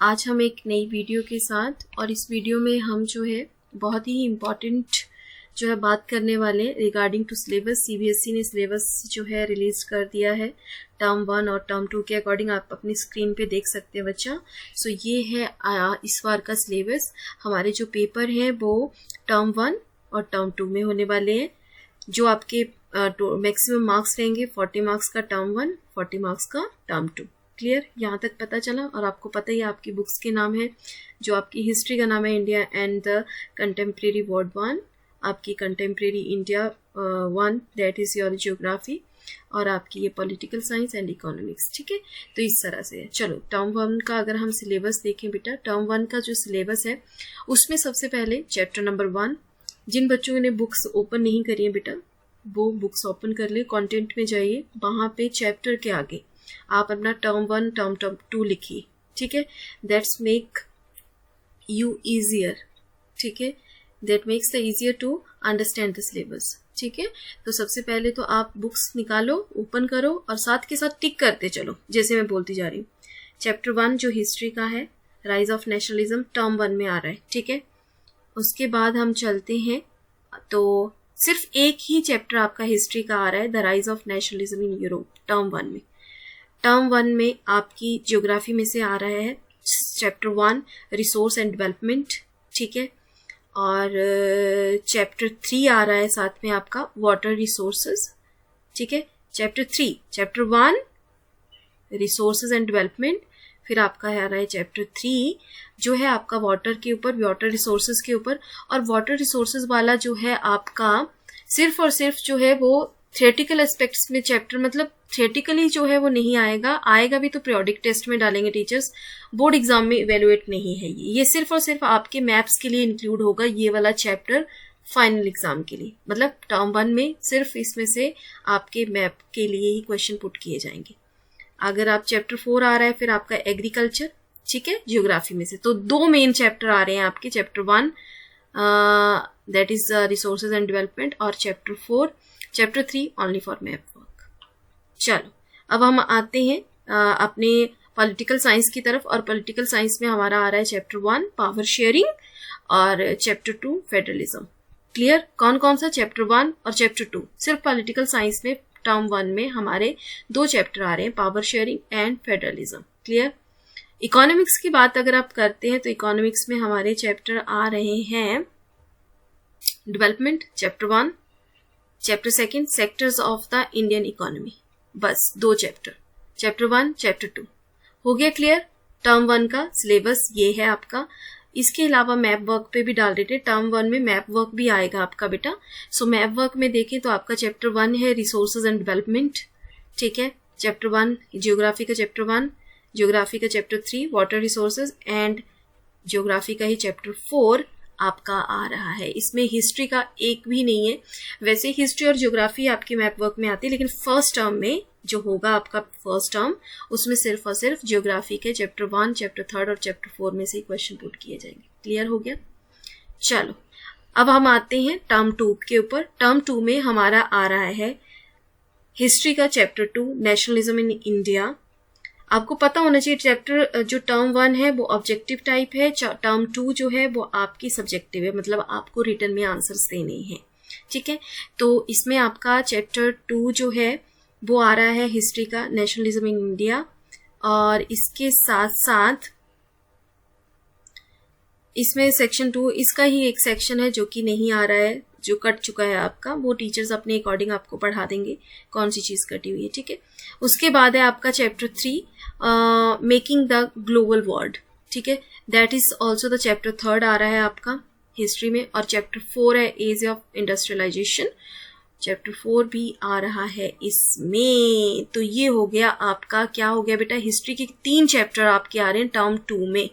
आज हम एक नई वीडियो के साथ, और इस वीडियो में हम जो है बहुत ही इम्पॉर्टेंट जो है बात करने वाले रिगार्डिंग टू सिलेबस। सीबीएसई ने सिलेबस जो है रिलीज कर दिया है टर्म 1 और टर्म 2 के अकॉर्डिंग। आप अपनी स्क्रीन पे देख सकते हैं बच्चा। सो ये है इस बार का सिलेबस। हमारे जो पेपर हैं वो टर्म 1 और टर्म 2 में होने वाले हैं। जो आपके मैक्सिमम मार्क्स रहेंगे 40 मार्क्स का टर्म 1, 40 मार्क्स का टर्म 2। क्लियर, यहाँ तक पता चला। और आपको पता ही आपकी बुक्स के नाम है। जो आपकी हिस्ट्री का नाम है India and the contemporary world 1, आपकी contemporary India 1 that is your geography, और आपकी ये पॉलिटिकल साइंस एंड इकोनॉमिक्स। ठीक है, तो इस तरह से है। चलो टर्म 1 का अगर हम सिलेबस देखें बेटा, टर्म 1 का जो सिलेबस है उसमें सबसे पहले चैप्टर नंबर 1, जिन बच्चों ने बुक्स ओपन नहीं करी है बेटा वो बुक्स ओपन कर ले, कंटेंट में जाइए, वहां पे चैप्टर के आगे आप अपना टर्म 1 टर्म 2 लिखिए। ठीक है, दैट्स मेक यू इजियर। ठीक है, that makes the easier to understand the syllabus. ठीक है, तो सबसे पहले तो आप बुक्स निकालो, ओपन करो और साथ के साथ टिक करते चलो जैसे मैं बोलती जा रही हूँ। चैप्टर 1 जो हिस्ट्री का है, राइज ऑफ नेशनलिज्म, टर्म 1 में आ रहा है। ठीक है, उसके बाद हम चलते हैं तो सिर्फ एक ही चैप्टर आपका हिस्ट्री का आ रहा है, the rise of nationalism in Europe, term 1 में। टर्म 1 में आपकी ज्योग्राफी में से आ रहा है चैप्टर 1 रिसोर्स एंड डेवलपमेंट। ठीक है, और चैप्टर 3 आ रहा है साथ में आपका वाटर रिसोर्सेज। ठीक है, चैप्टर 1 रिसोर्सेज एंड डेवलपमेंट, फिर आपका आ रहा है चैप्टर 3 जो है आपका वाटर के ऊपर, वाटर रिसोर्सेज के ऊपर। और वाटर रिसोर्सेज वाला जो है आपका सिर्फ और सिर्फ जो है वो थियोरेटिकल एस्पेक्ट्स में चैप्टर, मतलब थियोरेटिकली जो है वो नहीं आएगा भी तो पीरियोडिक टेस्ट में डालेंगे टीचर्स, बोर्ड एग्जाम में इवेलुएट नहीं है। ये सिर्फ और सिर्फ आपके मैप्स के लिए इंक्लूड होगा ये वाला चैप्टर फाइनल एग्जाम के लिए। मतलब टर्म 1 में सिर्फ इसमें से आपके मैप के लिए ही क्वेश्चन पुट किए जाएंगे। अगर आप चैप्टर 4 आ रहा है फिर आपका एग्रीकल्चर, ठीक है, ज्योग्राफी में से तो 2 मेन चैप्टर आ रहे हैं आपके, chapter 1 that is resources and development, और chapter 3 only for map work. चलो अब हम आते हैं अपने पॉलिटिकल साइंस की तरफ, और पॉलिटिकल साइंस में हमारा आ रहा है चैप्टर 1 पावर शेयरिंग और चैप्टर 2 फेडरलिज्म। क्लियर, कौन कौन सा चैप्टर 1 और चैप्टर 2, सिर्फ पॉलिटिकल साइंस में टर्म 1 में हमारे 2 चैप्टर आ रहे हैं, power sharing and federalism. Clear, economics की बात अगर आप करते हैं तो इकोनॉमिक्स में हमारे चैप्टर आ रहे हैं development chapter 1, chapter 2 sectors of the Indian economy. बस 2 चैप्टर 1 चैप्टर 2 हो गया। क्लियर, टर्म 1 का सिलेबस ये है आपका। इसके अलावा मैप वर्क पे भी डाल देते, टर्म 1 में मैप वर्क भी आएगा आपका बेटा। सो मैप वर्क में देखें तो आपका चैप्टर 1 है रिसोर्सेज एंड डेवलपमेंट। ठीक है, चैप्टर 1 ज्योग्राफी का चैप्टर 1, ज्योग्राफी का chapter 3 water resources, and geography का ही चैप्टर 4 आपका आ रहा है। इसमें हिस्ट्री का एक भी नहीं है। वैसे हिस्ट्री और ज्योग्राफी आपके मैप वर्क में आती है, लेकिन फर्स्ट टर्म में जो होगा आपका फर्स्ट टर्म उसमें सिर्फ और सिर्फ ज्योग्राफी के चैप्टर 1, चैप्टर 3 और चैप्टर 4 में से ही क्वेश्चन पुट किए जाएंगे। क्लियर हो गया। चलो अब हम आते हैं टर्म 2 के ऊपर। टर्म 2 में हमारा आ रहा है हिस्ट्री का चैप्टर 2 नेशनलिज्म इन इंडिया। आपको पता होना चाहिए चैप्टर जो टर्म 1 है वो ऑब्जेक्टिव टाइप है, टर्म 2 जो है वो आपकी सब्जेक्टिव है, मतलब आपको रिटर्न में आंसर्स देने हैं। ठीक है, तो इसमें आपका चैप्टर 2 जो है वो आ रहा है हिस्ट्री का नेशनलिज्म इन इंडिया, और इसके साथ साथ इसमें सेक्शन 2 इसका ही एक सेक्शन है जो कि नहीं आ रहा है, जो कट चुका है आपका, वो टीचर्स अपने अकॉर्डिंग आपको पढ़ा देंगे कौन सी चीज कटी हुई है। ठीक है, उसके बाद है आपका chapter 3 making the global world. ठीक है, that is also the chapter 3 आ रहा है आपका हिस्ट्री में, और चैप्टर 4 है एज ऑफ इंडस्ट्रियलाइजेशन, चैप्टर 4 भी आ रहा है इसमें। तो ये हो गया आपका, क्या हो गया बेटा, हिस्ट्री के 3 चैप्टर आपके आ रहे हैं टर्म 2 में।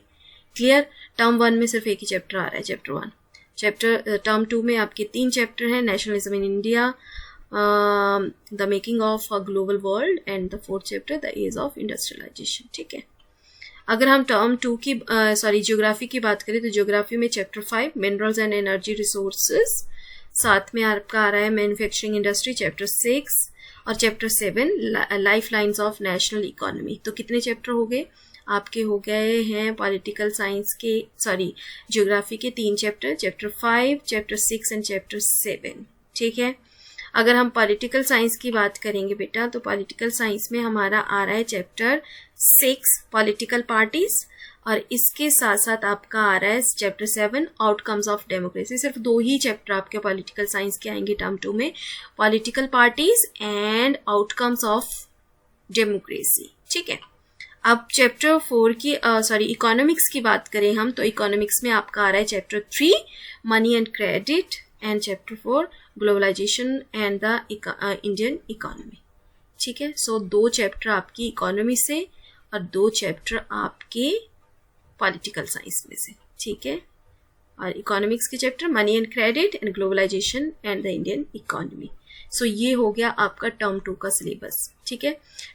क्लियर, टर्म 1 में सिर्फ एक ही चैप्टर आ रहा है चैप्टर 1। टर्म 2 में आपके 3 चैप्टर हैं, nationalism in India, the making of a global world, and the 4th chapter the age of industrialization. ठीक है, अगर हम टर्म 2 की ज्योग्राफी की बात करें तो ज्योग्राफी में chapter 5 minerals and energy resources, साथ में आपका आ रहा है मैन्युफैक्चरिंग इंडस्ट्री चैप्टर 6, और chapter 7 life lines of national economy. तो कितने चैप्टर हो गए आपके हो गए हैं पॉलिटिकल साइंस के ज्योग्राफी के 3 chapter, chapter 5, chapter 6 and chapter 7। ठीक है, अगर हम पॉलिटिकल साइंस की बात करेंगे बेटा, तो पॉलिटिकल साइंस में हमारा आ रहा है चैप्टर 6 पॉलिटिकल पार्टीज, और इसके साथ साथ आपका आ रहा है चैप्टर 7 आउटकम्स ऑफ डेमोक्रेसी। सिर्फ 2 ही चैप्टर आपके पॉलिटिकल साइंस के आएंगे टर्म 2 में, political parties and outcomes of democracy. ठीक है, अब चैप्टर 4 की इकोनॉमिक्स की बात करें हम, तो इकोनॉमिक्स में आपका आ रहा है chapter 3 money and credit, and chapter 4 globalization and the Indian economy. ठीक है, सो 2 चैप्टर आपकी इकोनॉमी से और 2 चैप्टर आपके पॉलिटिकल साइंस में से। ठीक है, और इकोनॉमिक्स के chapter money and credit and globalization and the Indian economy. So ये हो गया आपका टर्म 2 का सिलेबस। ठीक है,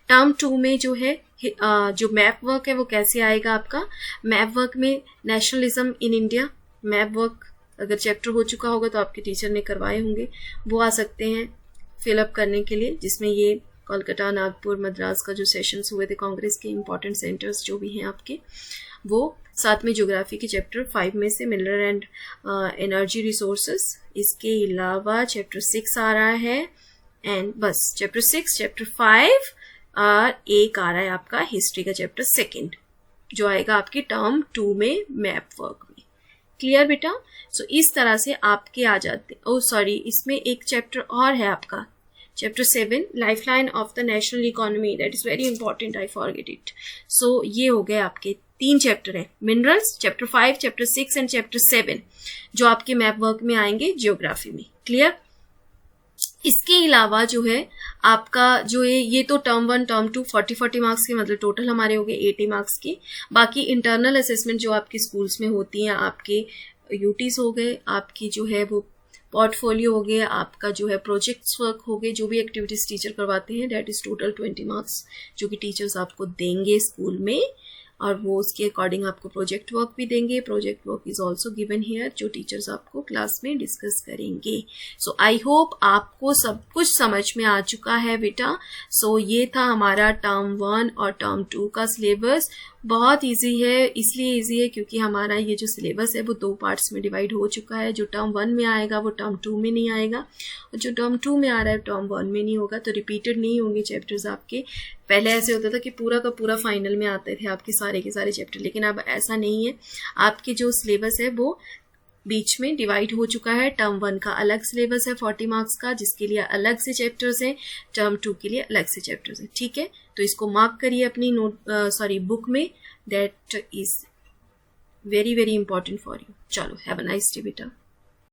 टर्म 2 में जो है जो मैप वर्क है वो कैसे आएगा आपका। मैप वर्क में nationalism in India, map work अगर चैप्टर हो चुका होगा तो आपके टीचर ने करवाए होंगे, वो आ सकते हैं फिलअप करने के लिए, जिसमें ये कोलकाता, नागपुर, मद्रास का जो सेशंस हुए थे कांग्रेस के इंपॉर्टेंट सेंटर्स जो भी हैं आपके, वो साथ में ज्योग्राफी के चैप्टर 5 में से मिनरल एंड एनर्जी रिसोर्सेस, इसके अलावा चैप्टर 6 आ रहा है, एंड बस चैप्टर 6, चैप्टर 5 और एक आ रहा है आपका हिस्ट्री का चैप्टर 2 जो आएगा आपकी टर्म 2 में मैप वर्क में। क्लियर बेटा। सो इस तरह से आपके आ जाते इसमें एक चैप्टर और है आपका chapter 7 lifeline of the national economy, that is very important, I forget it. So ये हो गए आपके 3 चैप्टर है, minerals chapter 5, chapter 6 and chapter 7 जो आपके मैप वर्क में आएंगे ज्योग्राफी में। क्लियर। इसके अलावा जो है आपका जो है ये तो टर्म 1 टर्म 2 40 मार्क्स के, मतलब टोटल हमारे हो गए 80 मार्क्स के। बाकी इंटरनल असेसमेंट जो आपके स्कूल्स में होती हैं, आपके यूटीज हो गए, आपकी जो है वो पोर्टफोलियो हो गया, आपका जो है प्रोजेक्ट्स वर्क हो गए, जो भी एक्टिविटीज टीचर करवाते हैं, दैट इज टोटल 20 मार्क्स जो कि टीचर्स आपको देंगे स्कूल में, और वो उसके अकॉर्डिंग आपको प्रोजेक्ट वर्क भी देंगे। Project work is also given here, जो टीचर्स आपको क्लास में डिस्कस करेंगे। सो आई होप आपको सब कुछ समझ में आ चुका है बेटा। सो ये था हमारा टर्म 1 और टर्म 2 का सिलेबस। बहुत इजी है, इसलिए इजी है क्योंकि हमारा ये जो सिलेबस है वो 2 पार्ट्स में डिवाइड हो चुका है। जो टर्म 1 में आएगा वो टर्म 2 में नहीं आएगा, और जो टर्म 2 में आ रहा है टर्म 1 में नहीं होगा, तो रिपीटेड नहीं होंगे चैप्टर्स आपके। पहले ऐसे होता था कि पूरा का पूरा फाइनल में आते थे आपके सारे के सारे चैप्टर, लेकिन अब ऐसा नहीं है। आपके जो सिलेबस है वो बीच में डिवाइड हो चुका है। टर्म 1 का अलग सिलेबस है 40 मार्क्स का, जिसके लिए अलग से चैप्टर्स हैं, टर्म 2 के लिए अलग से चैप्टर्स हैं। ठीक है, तो इसको मार्क करिए अपनी बुक में, that is very very important for you. चलो, हैव अ नाइस डे बेटा।